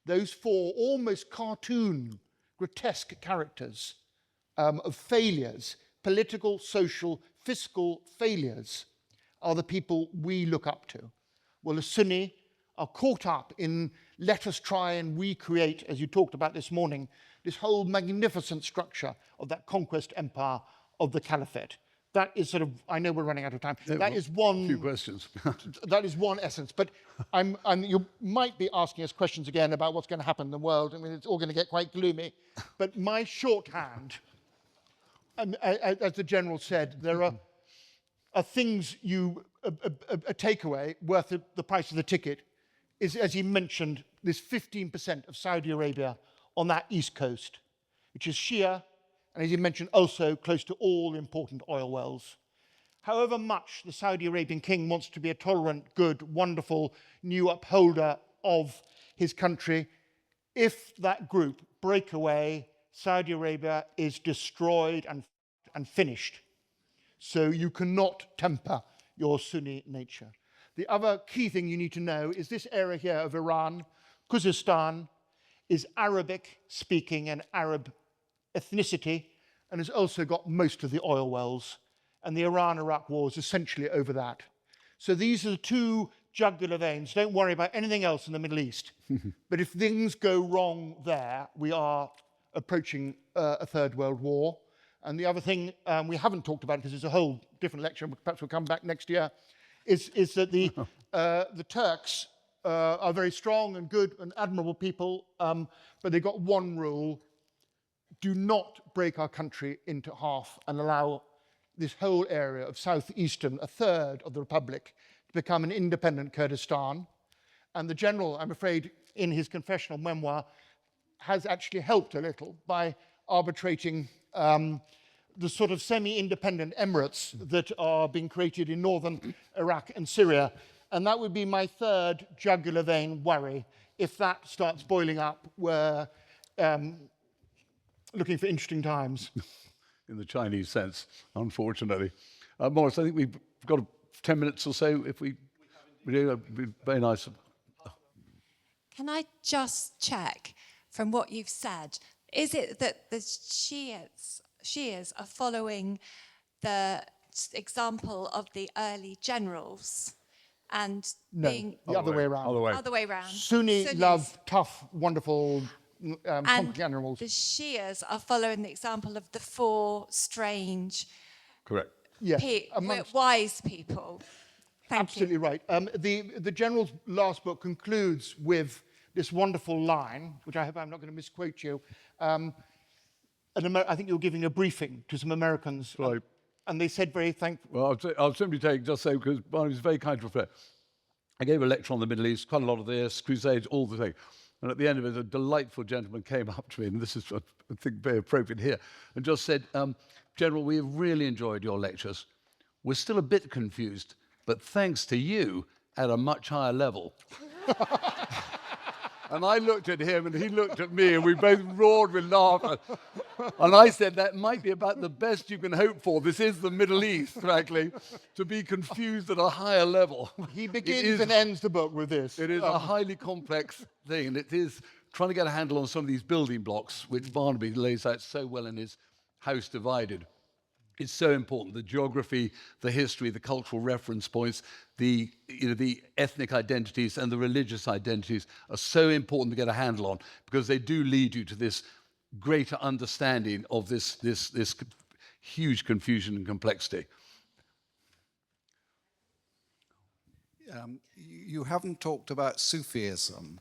Speaker 3: Those four almost cartoon, grotesque characters of failures, political, social, fiscal failures, are the people we look up to. Well, the Sunni are caught up in, let us try and recreate, as you talked about this morning, this whole magnificent structure of that conquest empire of the Caliphate. That is sort of, I know we're running out of time. That is one...
Speaker 2: Few questions.
Speaker 3: That is one essence. But you might be asking us questions again about what's going to happen in the world. I mean, it's all going to get quite gloomy. But my shorthand, as the General said, there are things a takeaway worth the price of the ticket is, as he mentioned, this 15% of Saudi Arabia on that east coast, which is Shia, and as he mentioned, also close to all important oil wells. However much the Saudi Arabian king wants to be a tolerant, good, wonderful, new upholder of his country, if that group break away, Saudi Arabia is destroyed and finished. So you cannot temper your Sunni nature. The other key thing you need to know is this area here of Iran, Khuzestan, is Arabic-speaking and Arab ethnicity, and has also got most of the oil wells. And the Iran-Iraq war is essentially over that. So these are the two jugular veins. Don't worry about anything else in the Middle East. But if things go wrong there, we are approaching a third world war. And the other thing we haven't talked about, because it's a whole different lecture, perhaps we'll come back next year, is that the Turks are very strong and good and admirable people, but they've got one rule: do not break our country into half and allow this whole area of southeastern, a third of the republic, to become an independent Kurdistan. And the general, I'm afraid, in his confessional memoir, has actually helped a little by arbitrating the sort of semi-independent emirates that are being created in northern Iraq and Syria. And that would be my third jugular vein worry. If that starts boiling up, we're looking for interesting times.
Speaker 2: In the Chinese sense, unfortunately. Maurice, I think we've got 10 minutes or so. If we do, that'd be very nice.
Speaker 4: Can I just check from what you've said, is it that the Shias are following the example of the early generals and
Speaker 3: No,
Speaker 4: being
Speaker 3: the other way around.
Speaker 4: other way around?
Speaker 3: Sunni
Speaker 4: Sunnis.
Speaker 3: love tough, wonderful
Speaker 4: And
Speaker 3: generals.
Speaker 4: the Shias are following the example of the four strange,
Speaker 2: Correct.
Speaker 3: Yes, amongst-
Speaker 4: wise people. Thank
Speaker 3: Absolutely
Speaker 4: you.
Speaker 3: right. The general's last book concludes with this wonderful line, which I hope I'm not going to misquote you. I think you're giving a briefing to some Americans.
Speaker 2: Right.
Speaker 3: And they said very thankful.
Speaker 2: Well, I'll simply say, because Barnaby was very kind to refer. I gave a lecture on the Middle East, quite a lot of this, Crusades, all the thing. And at the end of it, a delightful gentleman came up to me, and this is, I think, very appropriate here, and just said, General, we have really enjoyed your lectures. We're still a bit confused, but thanks to you, at a much higher level. And I looked at him, and he looked at me, and we both roared with laughter. And I said, that might be about the best you can hope for. This is the Middle East, frankly, to be confused at a higher level.
Speaker 3: He begins and ends the book with this.
Speaker 2: It is a highly complex thing, and it is trying to get a handle on some of these building blocks, which Barnaby lays out so well in his House Divided. It's so important. The geography, the history, the cultural reference points, the ethnic identities and the religious identities are so important to get a handle on, because they do lead you to this greater understanding of this huge confusion and complexity.
Speaker 5: You haven't talked about Sufism,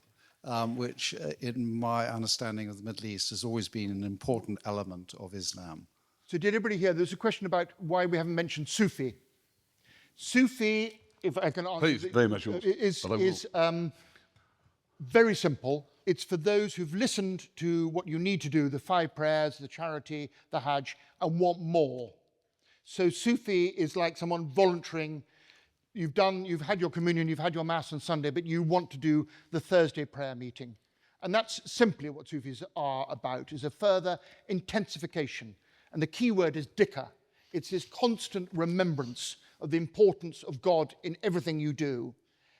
Speaker 5: which in my understanding of the Middle East has always been an important element of Islam.
Speaker 3: So did everybody hear? There's a question about why we haven't mentioned Sufi. Sufi, if I can answer,
Speaker 2: Please, very much yours,
Speaker 3: is very simple. It's for those who've listened to what you need to do, the 5 prayers, the charity, the Hajj, and want more. So Sufi is like someone volunteering. You've had your communion, you've had your Mass on Sunday, but you want to do the Thursday prayer meeting. And that's simply what Sufis are about, is a further intensification. And the key word is dhikr. It's this constant remembrance of the importance of God in everything you do.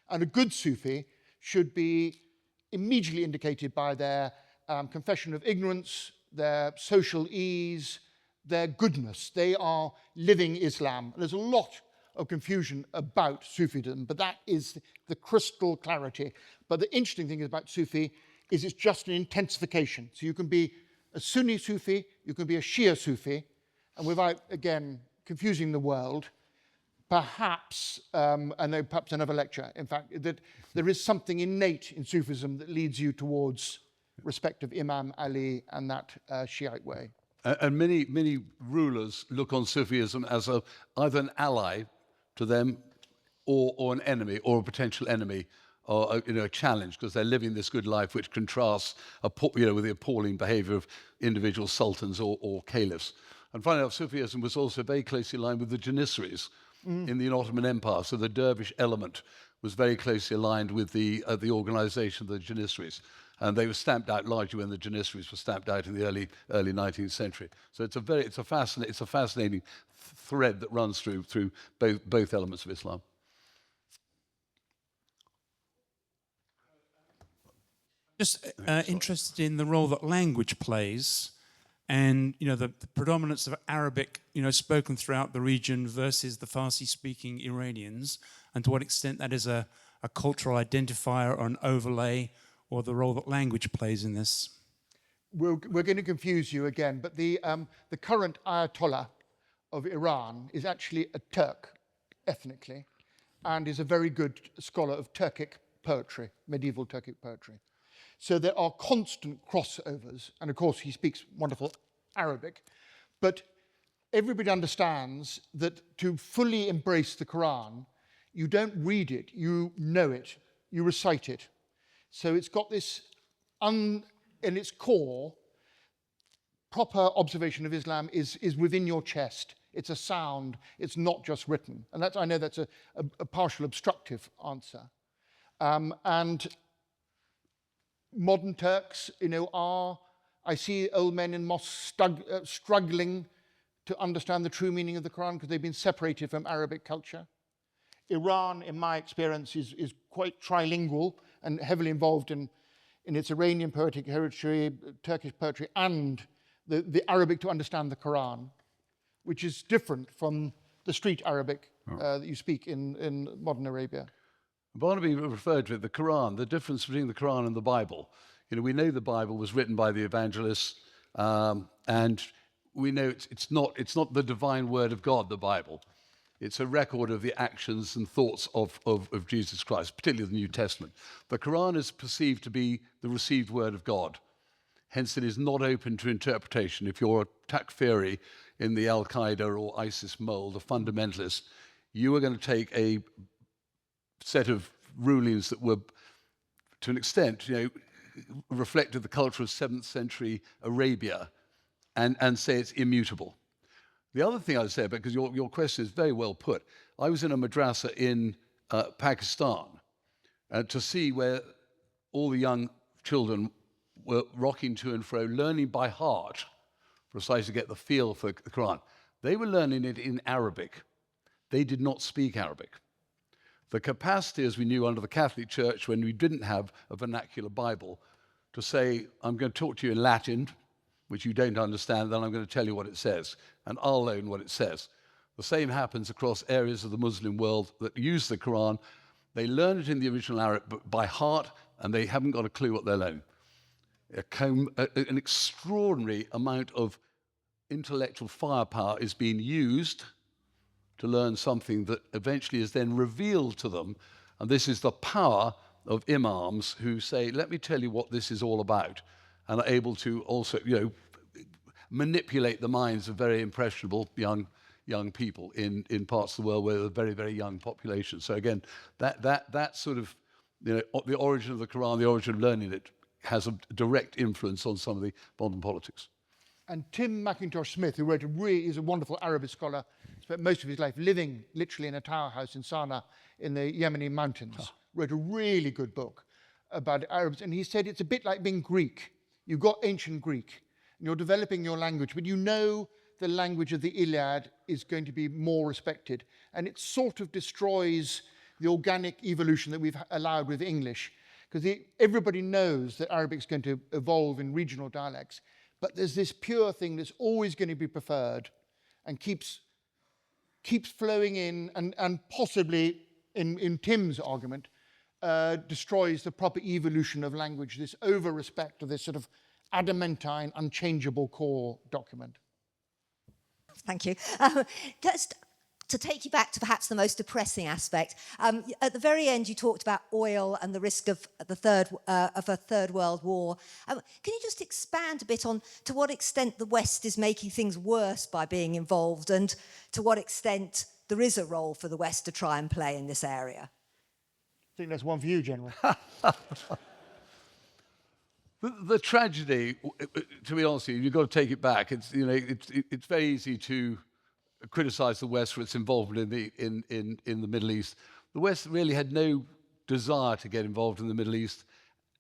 Speaker 3: And a good Sufi should be immediately indicated by their confession of ignorance, their social ease, their goodness. They are living Islam. And there's a lot of confusion about Sufism, but that is the crystal clarity. But the interesting thing about Sufi is it's just an intensification. So you can be a Sunni Sufi, you can be a Shia Sufi, and without, again, confusing the world, perhaps, perhaps another lecture, in fact, that there is something innate in Sufism that leads you towards respect of Imam Ali and that Shiite way.
Speaker 2: And many rulers look on Sufism as either an ally to them or an enemy, or a potential enemy, or a challenge, because they're living this good life which contrasts with the appalling behavior of individual sultans or caliphs. And finally, enough, Sufism was also very closely aligned with the Janissaries in the Ottoman Empire. So the dervish element was very closely aligned with the organization of the Janissaries. And they were stamped out largely when the Janissaries were stamped out in the early 19th century. So it's a fascinating thread that runs through both elements of Islam.
Speaker 6: Just interested in the role that language plays, and the predominance of Arabic, spoken throughout the region versus the Farsi-speaking Iranians, and to what extent that is a cultural identifier or an overlay, or the role that language plays in this.
Speaker 3: We're going to confuse you again, but the current Ayatollah of Iran is actually a Turk, ethnically, and is a very good scholar of Turkic poetry, medieval Turkic poetry. So there are constant crossovers, and of course he speaks wonderful Arabic, but everybody understands that to fully embrace the Quran, you don't read it, you know it. you recite it. So it's got this, in its core, proper observation of Islam is within your chest. It's a sound. It's not just written. And I know that's a partial obstructive answer. And modern Turks, I see old men in mosques struggling to understand the true meaning of the Quran because they've been separated from Arabic culture. Iran, in my experience, is quite trilingual and heavily involved in its Iranian poetic heritage, Turkish poetry, and the Arabic to understand the Quran, which is different from the street Arabic that you speak in modern Arabia.
Speaker 2: Barnaby referred to it, the Quran, the difference between the Quran and the Bible. We know the Bible was written by the evangelists, and we know it's not the divine word of God, the Bible. It's a record of the actions and thoughts of Jesus Christ, particularly the New Testament. The Quran is perceived to be the received word of God. Hence, it is not open to interpretation. If you're a takfiri in the Al-Qaeda or ISIS mold, a fundamentalist, you are going to take a set of rulings that were, to an extent, reflected the culture of 7th century Arabia and say it's immutable. The other thing I would say, because your question is very well put, I was in a madrasa in Pakistan to see where all the young children were rocking to and fro, learning by heart, precisely to get the feel for the Quran. They were learning it in Arabic. They did not speak Arabic. The capacity, as we knew under the Catholic Church, when we didn't have a vernacular Bible, to say, I'm going to talk to you in Latin, which you don't understand, then I'm going to tell you what it says, and I'll learn what it says. The same happens across areas of the Muslim world that use the Quran. They learn it in the original Arabic by heart, and they haven't got a clue what they're learning. An extraordinary amount of intellectual firepower is being used to learn something that eventually is then revealed to them. And this is the power of imams who say, let me tell you what this is all about, and are able to also, manipulate the minds of very impressionable young people in parts of the world where there's a very, very young population. So again, that sort of, the origin of the Quran, the origin of learning it, has a direct influence on some of the modern politics.
Speaker 3: And Tim McIntosh Smith, who is a wonderful Arabic scholar, spent most of his life living literally in a tower house in Sana'a in the Yemeni mountains, wrote a really good book about Arabs. And he said it's a bit like being Greek. You've got ancient Greek, and you're developing your language, but the language of the Iliad is going to be more respected. And it sort of destroys the organic evolution that we've allowed with English, because everybody knows that Arabic is going to evolve in regional dialects, but there's this pure thing that's always going to be preferred and keeps flowing in, and possibly, in Tim's argument, destroys the proper evolution of language, this over-respect of this sort of adamantine, unchangeable core document.
Speaker 7: Thank you. Just to take you back to perhaps the most depressing aspect, at the very end you talked about oil and the risk of a third world war. Can you just expand a bit on to what extent the West is making things worse by being involved, and to what extent there is a role for the West to try and play in this area?
Speaker 3: I think that's one for you, General.
Speaker 2: The tragedy, to be honest with you, you've got to take it back. It's very easy to criticize the West for its involvement in the Middle East. The West really had no desire to get involved in the Middle East.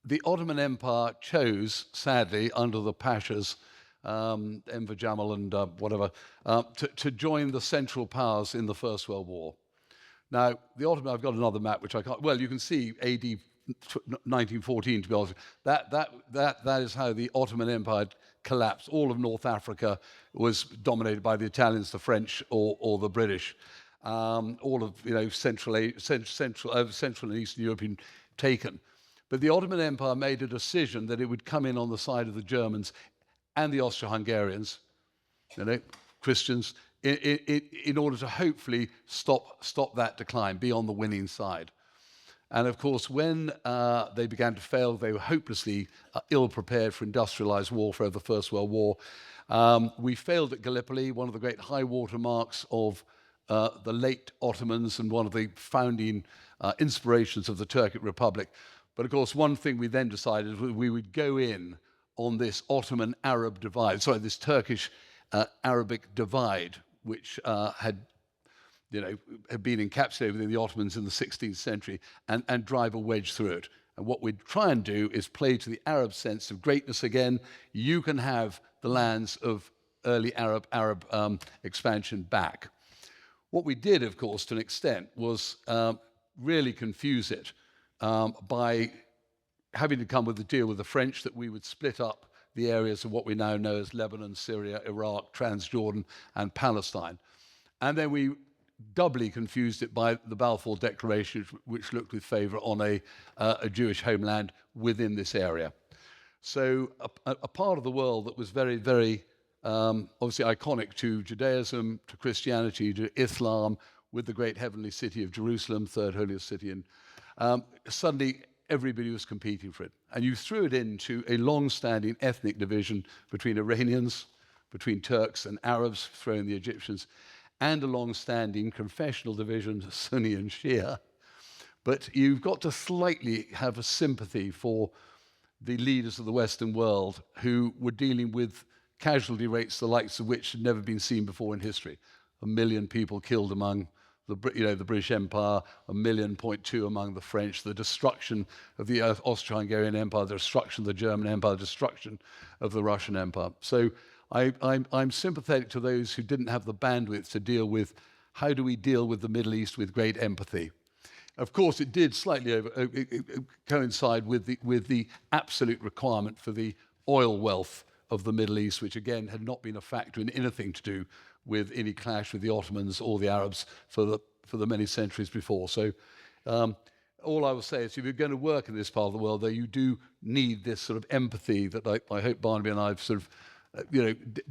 Speaker 2: The Ottoman Empire chose, sadly, under the Pashas, Enver Jamal and whatever, to join the Central Powers in the First World War. Now, the Ottoman, I've got another map which I can't, well, you can see AD 1914, to be honest. That is how the Ottoman Empire collapsed. All of North Africa was dominated by the Italians, the French, or the British. All of Central and Eastern Europe taken. But the Ottoman Empire made a decision that it would come in on the side of the Germans and the Austro-Hungarians, Christians, in order to hopefully stop that decline, be on the winning side. And of course, when they began to fail, they were hopelessly ill-prepared for industrialized warfare of the First World War. We failed at Gallipoli, one of the great high water marks of the late Ottomans and one of the founding inspirations of the Turkic Republic. But of course, one thing we then decided was we would go in on this Ottoman-Arab divide, sorry, this Turkish-Arabic divide, which had been encapsulated within the Ottomans in the 16th century, and drive a wedge through it. And what we'd try and do is play to the Arab sense of greatness again. You can have the lands of early Arab expansion back. What we did, of course, to an extent, was really confuse it by having to come with a deal with the French that we would split up the areas of what we now know as Lebanon, Syria, Iraq, Transjordan, and Palestine. And then we doubly confused it by the Balfour Declaration, which looked with favour on a Jewish homeland within this area. So a part of the world that was very, very obviously iconic to Judaism, to Christianity, to Islam, with the great heavenly city of Jerusalem, third holiest city, and suddenly everybody was competing for it. And you threw it into a long-standing ethnic division between Iranians, between Turks and Arabs, throw in the Egyptians, and a long-standing confessional division, Sunni and Shia. But you've got to slightly have a sympathy for the leaders of the Western world who were dealing with casualty rates the likes of which had never been seen before in history. 1 million people killed among the British Empire, 1.2 million among the French, the destruction of the Austro-Hungarian Empire, the destruction of the German Empire, the destruction of the Russian Empire. So I'm sympathetic to those who didn't have the bandwidth to deal with how do we deal with the Middle East with great empathy. Of course, it did slightly coincide with the absolute requirement for the oil wealth of the Middle East, which again had not been a factor in anything to do with any clash with the Ottomans or the Arabs for the many centuries before. So all I will say is if you're going to work in this part of the world, though, you do need this sort of empathy that I hope Barnaby and I have sort of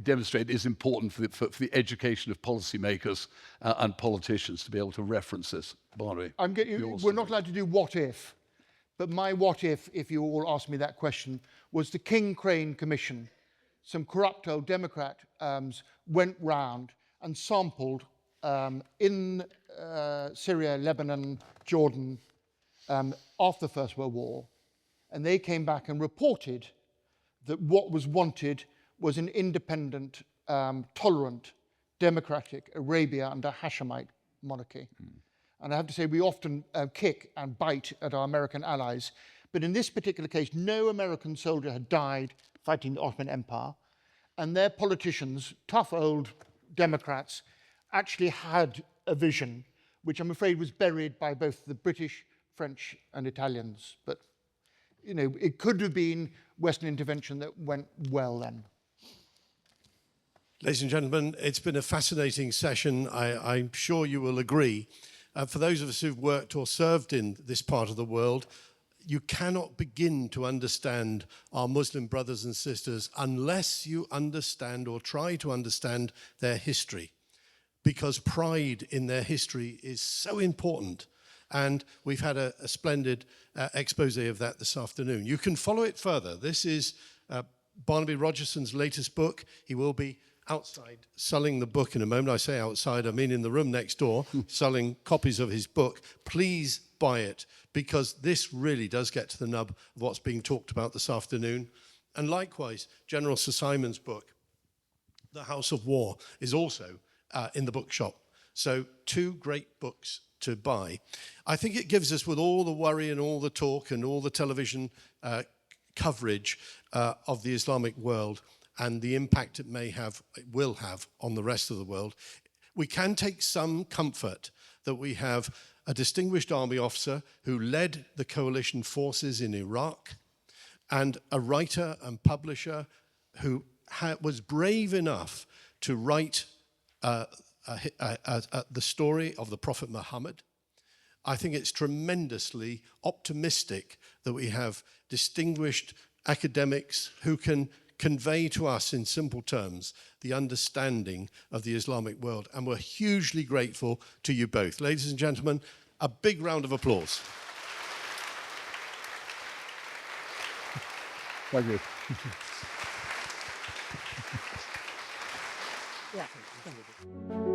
Speaker 2: demonstrated is important for the education of policymakers and politicians to be able to reference this. Barnaby.
Speaker 3: We're not allowed to do what if, but my what if you all asked me that question, was the King Crane Commission. Some corrupt old Democrat went round and sampled in Syria, Lebanon, Jordan after the First World War, and they came back and reported that what was wanted was an independent, tolerant, democratic Arabia under Hashemite monarchy. And I have to say, we often kick and bite at our American allies, but in this particular case, no American soldier had died fighting the Ottoman Empire, and their politicians, tough old Democrats, actually had a vision, which I'm afraid was buried by both the British, French, and Italians. But, it could have been Western intervention that went well then.
Speaker 1: Ladies and gentlemen, it's been a fascinating session. I'm sure you will agree. For those of us who've worked or served in this part of the world, you cannot begin to understand our Muslim brothers and sisters unless you understand or try to understand their history, because pride in their history is so important. And we've had a splendid expose of that this afternoon. You can follow it further. This is Barnaby Rogerson's latest book. He will be outside selling the book in a moment. I say outside, I mean in the room next door, selling copies of his book. Please buy it, because this really does get to the nub of what's being talked about this afternoon. And likewise, General Sir Simon's book, The House of War, is also in the bookshop. So 2 great books to buy. I think it gives us, with all the worry and all the talk and all the television coverage of the Islamic world and the impact it will have on the rest of the world, we can take some comfort that we have a distinguished army officer who led the coalition forces in Iraq, and a writer and publisher who was brave enough to write the story of the Prophet Muhammad. I think it's tremendously optimistic that we have distinguished academics who can convey to us in simple terms the understanding of the Islamic world. And we're hugely grateful to you both. Ladies and gentlemen, a big round of applause.
Speaker 2: Thank you.
Speaker 7: Yeah.